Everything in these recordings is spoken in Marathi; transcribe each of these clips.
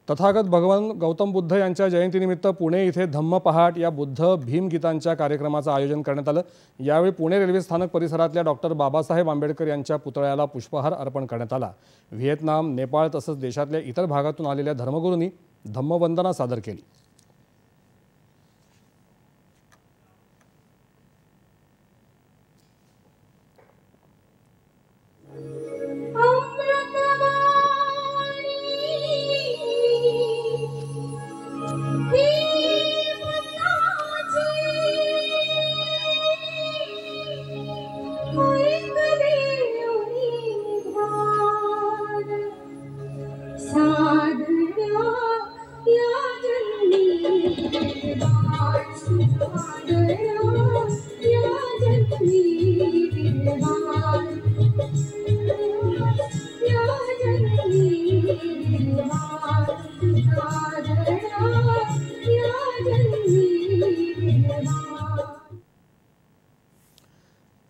तथागत भगवान गौतम बुद्ध यांच्या जयंतीनिमित्त पुणे इथे धम्म पहाट या बुद्ध भीम गीतांच्या कार्यक्रमाचं आयोजन करण्यात आलं। यावेळी पुणे रेल्वे स्थानक परिसरातल्या डॉक्टर बाबासाहेब आंबेडकर यांच्या पुतळ्याला पुष्पहार अर्पण करण्यात आला। व्हिएतनाम, नेपाळ तसंच देशातल्या इतर भागातून आलेल्या धर्मगुरूंनी धम्मवंदना सादर केली।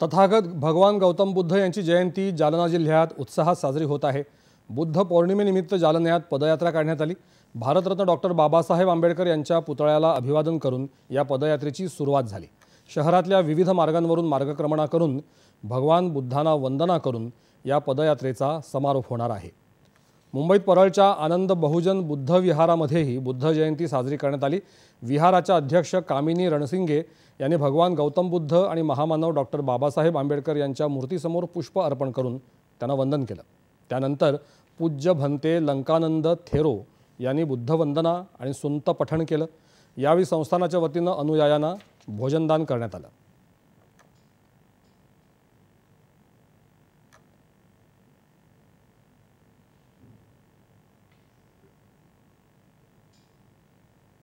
तथागत भगवान गौतम बुद्ध यांची जयंती जालना जिल्ह्यात उत्साहात साजरी होत आहे। बुद्ध पौर्णिमेनिमित्त जालन्यात पदयात्रा काढण्यात आली। भारतरत्न डॉक्टर बाबासाहेब आंबेडकर यांच्या पुतळ्याला अभिवादन करून या पदयात्रेची सुरुवात झाली। शहरातल्या विविध मार्गांवरून मार्गक्रमणा करून भगवान बुद्धांना वंदना करून या पदयात्रेचा समारोप होणार आहे। मुंबईत परळच्या आनंद बहुजन बुद्ध विहारामध्येही बुद्ध जयंती साजरी करण्यात आली। विहाराच्या अध्यक्ष कामिनी रणसिंगे यांनी भगवान गौतम बुद्ध आणि महामानव डॉक्टर बाबासाहेब आंबेडकर यांच्या मूर्तीसमोर पुष्प अर्पण करून त्यांना वंदन केलं। त्यानंतर पूज्य भंते लंकानंद थेरो यांनी बुद्ध वंदना आणि सुंत पठण केलं। यावेळी संस्थानाच्या वतीनं अनुयायांना भोजनदान करण्यात आलं।